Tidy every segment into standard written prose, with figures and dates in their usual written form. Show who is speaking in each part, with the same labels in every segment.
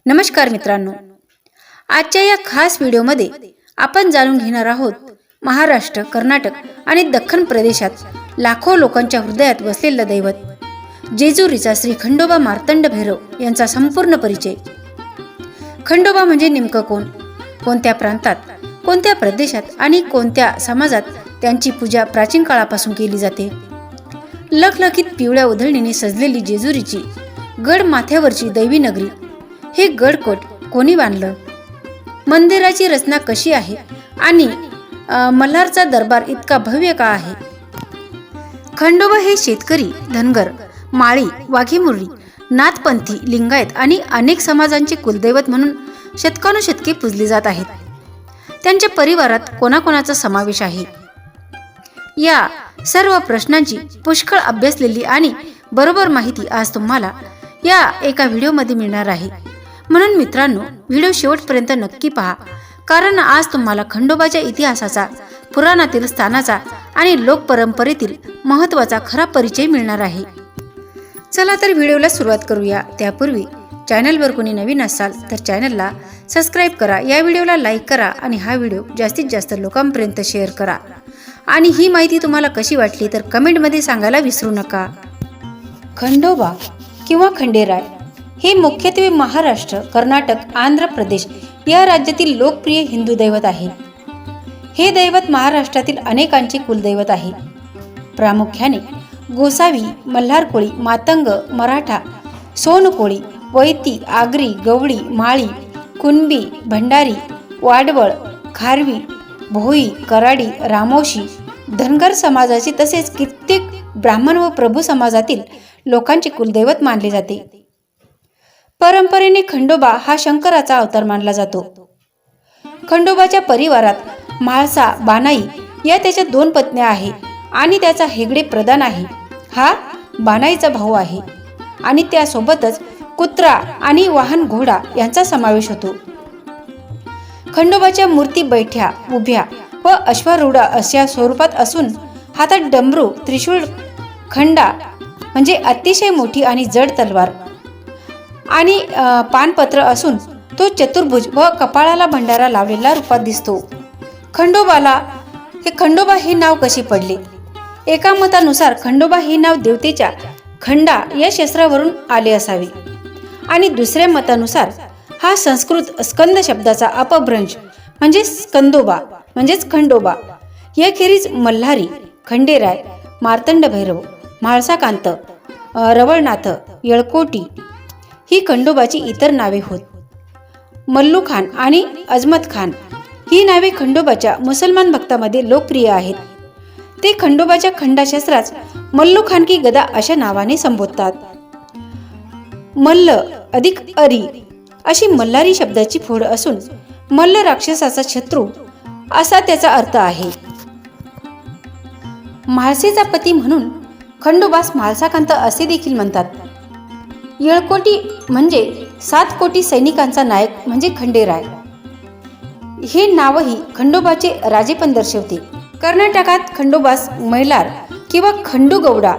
Speaker 1: नमस्कार मित्रांनो, आजच्या या खास व्हिडिओमध्ये आपण जाणून घेणार आहोत महाराष्ट्र, कर्नाटक आणि दख्खन प्रदेशात लाखो लोकांच्या हृदयात वसलेलं दैवत जेजुरीचा श्री खंडोबा मार्तंड भैरव यांचा संपूर्ण परिचय। खंडोबा म्हणजे नेमकं कोण, कोणत्या प्रांतात, कोणत्या प्रदेशात आणि कोणत्या समाजात त्यांची पूजा प्राचीन काळापासून केली जाते। लखलखीत पिवळ्या उधळणीने सजलेली जेजुरीची गड माथ्यावरची दैवी नगरी, हे गडकोट कोणी बांधलं, मंदिराची रचना कशी आहे आणि मल्हारचा दरबार इतका भव्य का आहे। खंडोबा हे शेतकरी, धनगर, माळी, वाघीमुरळी, नाथपंथी, लिंगायत आणि अनेक समाजांचे कुलदैवत म्हणून शतकानुशतके पूजले जात आहेत। त्यांच्या परिवारात कोणाकोणाचा समावेश आहे, या सर्व प्रश्नांची पुष्कळ अभ्यासलेली आणि बरोबर माहिती आज तुम्हाला या एका व्हिडिओमध्ये मिळणार आहे। म्हणून मित्रांनो, व्हिडिओ शेवटपर्यंत नक्की पहा, कारण आज तुम्हाला खंडोबाच्या इतिहासाचा, पुराणातील स्थानाचा आणि लोकपरंपरेतील महत्त्वाचा खरा परिचय मिळणार आहे। चला तर व्हिडिओला सुरुवात करूया। त्यापूर्वी चॅनलवर कोणी नवीन असाल तर चॅनलला सबस्क्राईब करा, या व्हिडिओला लाईक करा आणि हा व्हिडिओ जास्तीत जास्त लोकांपर्यंत शेअर करा। आणि ही माहिती तुम्हाला कशी वाटली तर कमेंटमध्ये सांगायला विसरू नका। खंडोबा किंवा खंडेराय हे मुख्यत्वे महाराष्ट्र, कर्नाटक, आंध्र प्रदेश या राज्यातील लोकप्रिय हिंदू दैवत आहे। हे दैवत महाराष्ट्रातील अनेकांचे कुलदैवत आहे। प्रामुख्याने गोसावी, मल्हारकोळी, मातंग, मराठा, सोनकोळी, वैती, आगरी, गवळी, माळी, कुणबी, भंडारी, वाडवळ, खारवी, भोई, कराडी, रामोशी, धनगर समाजाचे तसेच कित्येक ब्राह्मण व प्रभू समाजातील लोकांचे कुलदैवत मानले जाते। परंपरेने खंडोबा हा शंकराचा अवतार मानला जातो। खंडोबाच्या परिवारात म्हाळसा, बानाई या त्याच्या 2 पत्न्या आहे आणि त्याचा हेगडे प्रधान आहे, हा बानाईचा भाऊ आहे आणि त्यासोबतच कुत्रा आणि वाहन घोडा यांचा समावेश होतो। खंडोबाच्या मूर्ती बैठ्या, उभ्या व अश्वारूढ अशा स्वरूपात असून हातात डमरू, त्रिशूळ, खंडा म्हणजे अतिशय मोठी आणि जड तलवार आणि पानपत्र असून तो चतुर्भुज व कपाळाला भंडारा लावलेला रूपात दिसतो। खंडोबा हे नाव कसे पडले? एका मतानुसार खंडोबा हे नाव देवतेच्या खंडा या शस्त्रावरून आले असावे आणि दुसऱ्या मतानुसार हा संस्कृत स्कंद शब्दाचा अपभ्रंश म्हणजे स्कंदोबा म्हणजेच खंडोबा। याखेरीज मल्हारी, खंडेराय, मार्तंड भैरव, म्हाळसाकांत, रवळनाथ, येळकोटी ही खंडोबाची इतर नावे होत। मल्लू खान आणि अजमत खान ही नावे खंडोबाच्या मुसलमान भक्तांमध्ये लोकप्रिय आहेत। ते खंडोबाच्या खंडाशस्त्रास मल्लू खान की गदा अशा नावाने संबोधतात। मल्ल अधिक अरी अशी मल्हारी शब्दाची फोड असून मल्ल राक्षसाचा शत्रू असा त्याचा अर्थ आहे। म्हाळसेचा पती म्हणून खंडोबास म्हाळसाकांत असे देखील म्हणतात। येळकोटी म्हणजे 7 कोटी सैनिकांचा नायक म्हणजे खंडेराय, हे नावही खंडोबाचे राजेपण दर्शवते। कर्नाटकात खंडोबास मैलार किंवा खंडूगौडा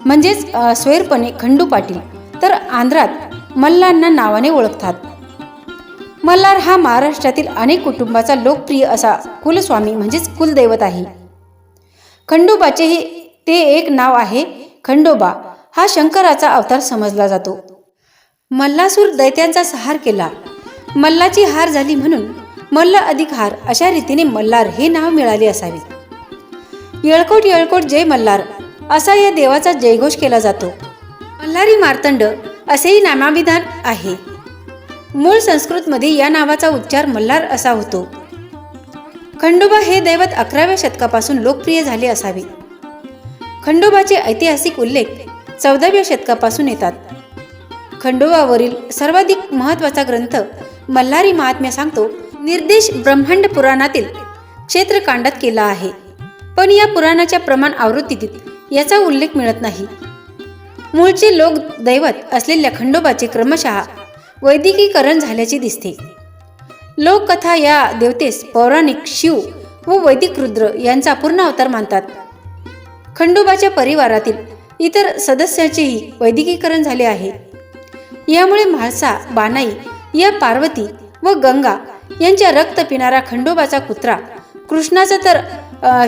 Speaker 1: म्हणजेच स्वैरपणे खंडू पाटील, तर आंध्रात मल्लांना नावाने ओळखतात। मल्हार हा महाराष्ट्रातील अनेक कुटुंबाचा लोकप्रिय असा कुलस्वामी म्हणजेच कुलदैवत आहे। खंडोबाचे ते एक नाव आहे खंडोबा, हा शंकराचा अवतार समजला जातो। मल्लासूर दैत्यांचा संहार केला, मल्लाची हार झाली म्हणून मल्ल अधिक हार अशा रीतीने मल्हार हे नाव मिळाले असावे। येळकोट येळकोट जय मल्हार असा या देवाचा जयघोष केला जातो। मल्हारी मार्तंड असेही नामाभिधान आहे। मूळ संस्कृतमध्ये या नावाचा उच्चार मल्हार असा होतो। खंडोबा हे दैवत 11व्या शतकापासून लोकप्रिय झाले असावे। खंडोबाचे ऐतिहासिक उल्लेख 14व्या शतकापासून येतात। खंडोबावरील सर्वाधिक महत्त्वाचा ग्रंथ मल्हारी महात्म्य सांगतो निर्देश ब्रह्मांड पुराणातील क्षेत्रकांडात केला आहे, पण या पुराणाच्या प्रमाण आवृत्तीत याचा उल्लेख मिळत नाही। मूळचे लोक दैवत असलेल्या खंडोबाचे क्रमशः वैदिकीकरण झाल्याचे दिसते। लोककथा या देवतेस पौराणिक शिव व वैदिक रुद्र यांचा पूर्ण अवतार मानतात। खंडोबाच्या परिवारातील इतर सदस्यांचेही वैदिकीकरण झाले आहे। यामुळे म्हाळसा, बानाई या पार्वती व गंगा यांच्या रक्त पिणारा खंडोबाचा कुत्रा कृष्णाचा तर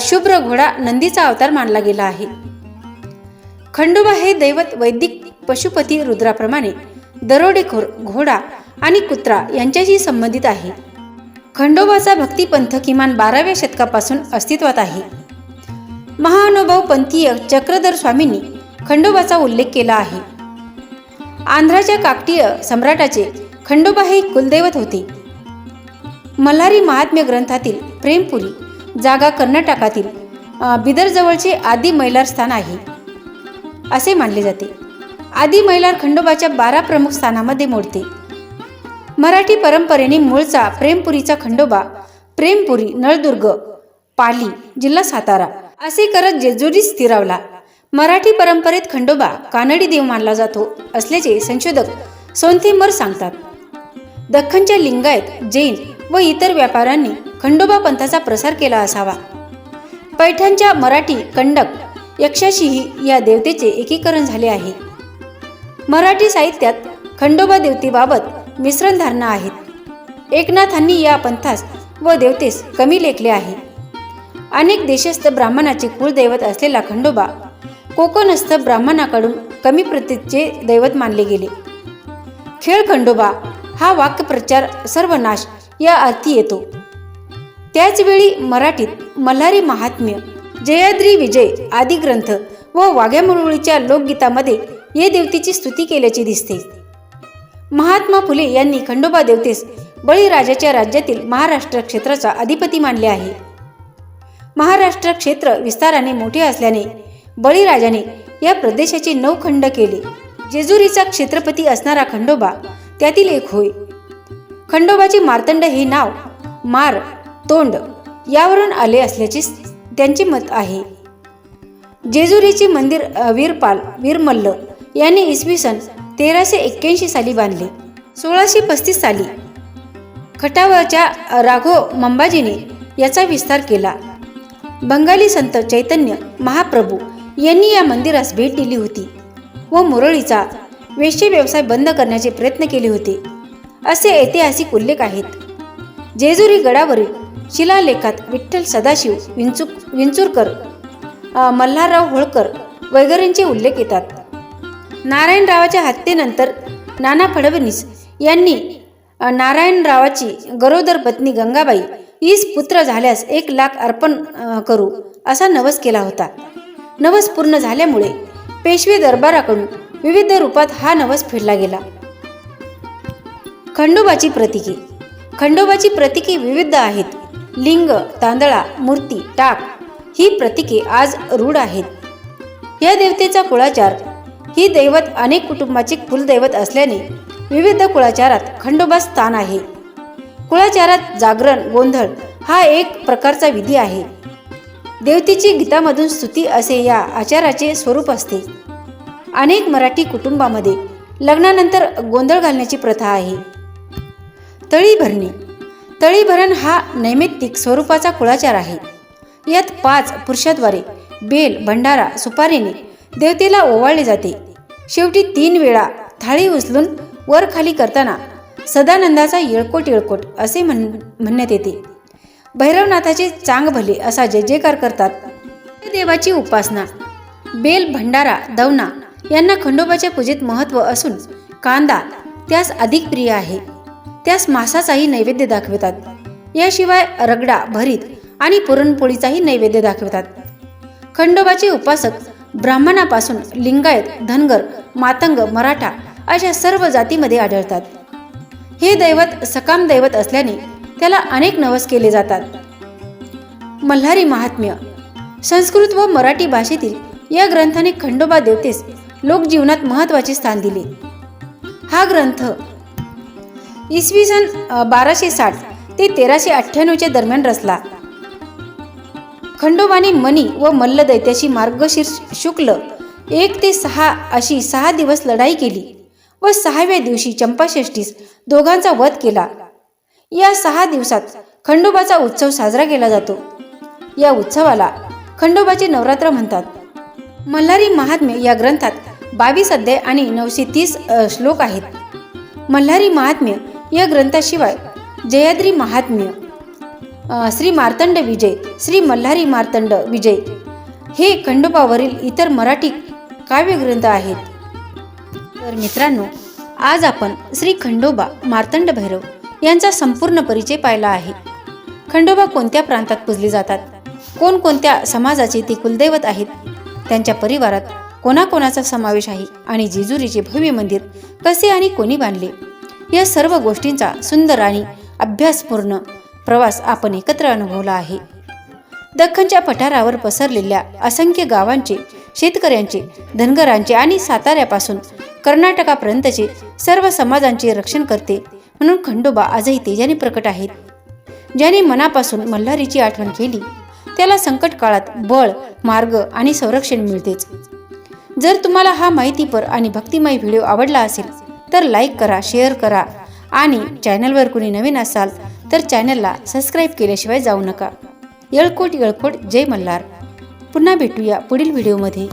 Speaker 1: शुभ्र घोडा नंदीचा अवतार मानला गेला आहे. खंडोबा हे दैवत वैदिक पशुपती रुद्राप्रमाणे दरोडेखोर, घोडा आणि कुत्रा यांच्याशी संबंधित आहे. खंडोबाचा भक्तिपंथ किमान 12व्या शतकापासून अस्तित्वात आहे. महानुभाव पंथीय चक्रधर स्वामींनी खंडोबाचा उल्लेख केला आहे. आंध्राच्या काकटीय सम्राटाचे खंडोबा हे कुलदैवत होते. मल्हारी महात्म्य ग्रंथातील प्रेमपुरी जागा कर्नाटकातील बिदरजवळचे आदी मैलार स्थान आहे असे मानले जाते. आदी मैलार खंडोबाच्या 12 प्रमुख स्थानामध्ये मोडते. मराठी परंपरेने मूळचा प्रेमपुरीचा खंडोबा प्रेमपुरी, नळदुर्ग, पाली, जिल्हा सातारा असे करत जेजुरीत स्थिरावला. मराठी परंपरेत खंडोबा कानडी देव मानला जातो असल्याचे संशोधक सोनथेंबर सांगतात. दख्खनच्या लिंगायत, जैन व इतर व्यापाऱ्यांनी खंडोबा पंथाचा प्रसार केला असावा. पैठणच्या मराठी कंडक यक्षाशीही या देवतेचे एकीकरण झाले आहे. मराठी साहित्यात खंडोबा देवतेबाबत मिश्रण धारणा आहेत. एकनाथांनी या पंथास व देवतेस कमी लेखले आहे. अनेक देशस्थ ब्राह्मणाचे कुलदैवत असलेला खंडोबा कोकणस्थ ब्राह्मणाकडून कमी प्रतीचे दैवत मानले गेले. खेळ खंडोबा हा वाक्प्रचार सर्वनाश या अर्थी येतो. त्याचवेळी मराठीत मल्हारी महात्म्य, जयाद्री विजय आदी ग्रंथ व वाघ्यामुरळीच्या लोकगीतामध्ये या देवतेची स्तुती केल्याचे दिसते. महात्मा फुले यांनी खंडोबा देवतेस बळीराजाच्या राज्यातील महाराष्ट्र क्षेत्राचा अधिपती मानले आहे. महाराष्ट्र क्षेत्र विस्ताराने मोठे असल्याने बळीराजाने या प्रदेशाचे 9 खंड केले. जेजुरीचा क्षेत्रपती असणारा खंडोबा त्यातील एक होय. खंडोबाचे मार्तंड हे नाव मार, तोंड यावरून आले असल्याचे त्यांचे मत आहे. जेजुरीचे मंदिर वीरपाल वीरमल्ल यांनी इसवी सन 1381 साली बांधले. 1635 साली खटावच्या राघव मंबाजीने याचा विस्तार केला. बंगाली संत चैतन्य महाप्रभू यांनी या मंदिरास भेट दिली होती व मुरळीचा वेश्य व्यवसाय बंद करण्याचे प्रयत्न केले होते असे ऐतिहासिक उल्लेख आहेत. जेजुरी गडावरील शिलालेखात विठ्ठल सदाशिव विंचुरकर, मल्हारराव होळकर वगैरेंचे उल्लेख येतात. नारायणरावाच्या हत्येनंतर नाना फडणवीस यांनी नारायणरावाची गरोदर पत्नी गंगाबाई हीच पुत्र झाल्यास 1 लाख अर्पण करू असा नवस केला होता. नवस पूर्ण झाल्यामुळे पेशवे दरबाराकडून विविध रूपात हा नवस फेडला गेला. खंडोबाची प्रतीके. खंडोबाची प्रतीके विविध आहेत. लिंग, तांदळा, मूर्ती, टाक ही प्रतीके आज रूढ आहेत. या देवतेचा कुळाचार. ही दैवत अनेक कुटुंबाचे कुलदैवत असल्याने विविध कुळाचारात खंडोबा स्थान आहे. कुळाचारात जागरण, गोंधळ हा एक प्रकारचा विधी आहे. देवतेची गीतामधून स्तुती असे या आचाराचे स्वरूप असते. अनेक मराठी कुटुंबामध्ये लग्नानंतर गोंधळ घालण्याची प्रथा आहे. तळीभरणी. तळीभरण हा नैमित्तिक स्वरूपाचा कुळाचार आहे. यात 5 पुरुषाद्वारे बेल, भंडारा, सुपारीने देवतेला ओवाळले जाते. शेवटी 3 वेळा थाळी उचलून वर खाली करताना सदानंदाचा येळकोट येळकोट असे म्हणण्यात येते. भैरवनाथाचे चांग भले असा जय जयकार करतात. देवाची उपासना. बेल, भंडारा, दवना यांना खंडोबाच्या पूजेत महत्त्व असून कांदा त्यास अधिक प्रिय आहे. त्यास मासाचाही नैवेद्य दाखवतात. याशिवाय रगडा, भरीत आणि पुरणपोळीचाही नैवेद्य दाखवतात. खंडोबाचे उपासक ब्राह्मणापासून लिंगायत, धनगर, मातंग, मराठा अशा सर्व जातीमध्ये आढळतात. हे दैवत सकाम दैवत असल्याने त्याला अनेक नवस केले जातात. मल्हारी महात्म्य. संस्कृत व मराठी भाषेतील या ग्रंथाने खंडोबा देवतेस लोकजीवनात महत्त्वाचे स्थान दिले. हा ग्रंथ इसवी सन 1260 ते 1398 दरम्यान रचला. खंडोबाने मणी व मल्ल दैत्याशी मार्गशीर्ष शुक्ल 1 ते 6 अशी 6 दिवस लढाई केली व 6व्या दिवशी चंपाषष्ठीस दोघांचा वध केला. या 6 दिवसात खंडोबाचा उत्सव साजरा केला जातो. या उत्सवाला खंडोबाचे नवरात्र म्हणतात. मल्हारी महात्म्य या ग्रंथात 22 अध्याय आणि 930 श्लोक आहेत. मल्हारी महात्म्य या ग्रंथाशिवाय जयाद्री महात्म्य, श्री मार्तंड विजय, श्री मल्हारी मार्तंड विजय हे खंडोबावरील इतर मराठी काव्यग्रंथ आहेत. तर मित्रांनो, आज आपण श्री खंडोबा मार्तंड भैरव यांचा संपूर्ण परिचय पाहिला आहे. खंडोबा कोणत्या प्रांतात पूजले जातात, कोणकोणत्या समाजाचे ते कुलदैवत आहेत, त्यांच्या परिवारात कोणाकोणाचा समावेश आहे आणि जेजुरीचे भव्य मंदिर कसे आणि कोणी बांधले, या सर्व गोष्टींचा सुंदर आणि अभ्यासपूर्ण प्रवास आपण एकत्र अनुभवला आहे. दख्खनच्या पठारावर पसरलेल्या असंख्य गावांचे, शेतकऱ्यांचे, धनगरांचे आणि साताऱ्यापासून कर्नाटकापर्यंतचे सर्व समाजांचे रक्षण करते म्हणून खंडोबा आजही तेजाने प्रकट आहेत. ज्याने मनापासून मल्हारीची आठवण केली त्याला संकट काळात बळ, मार्ग आणि संरक्षण मिळतेच. जर तुम्हाला हा माहितीपर आणि भक्तिमय व्हिडिओ आवडला असेल तर लाईक करा, शेअर करा आणि चॅनलवर कुणी नवीन असाल तर चॅनलला सबस्क्राईब केल्याशिवाय जाऊ नका. येळकोट येळकोट जय मल्हार. पुन्हा भेटूया पुढील व्हिडिओमध्ये.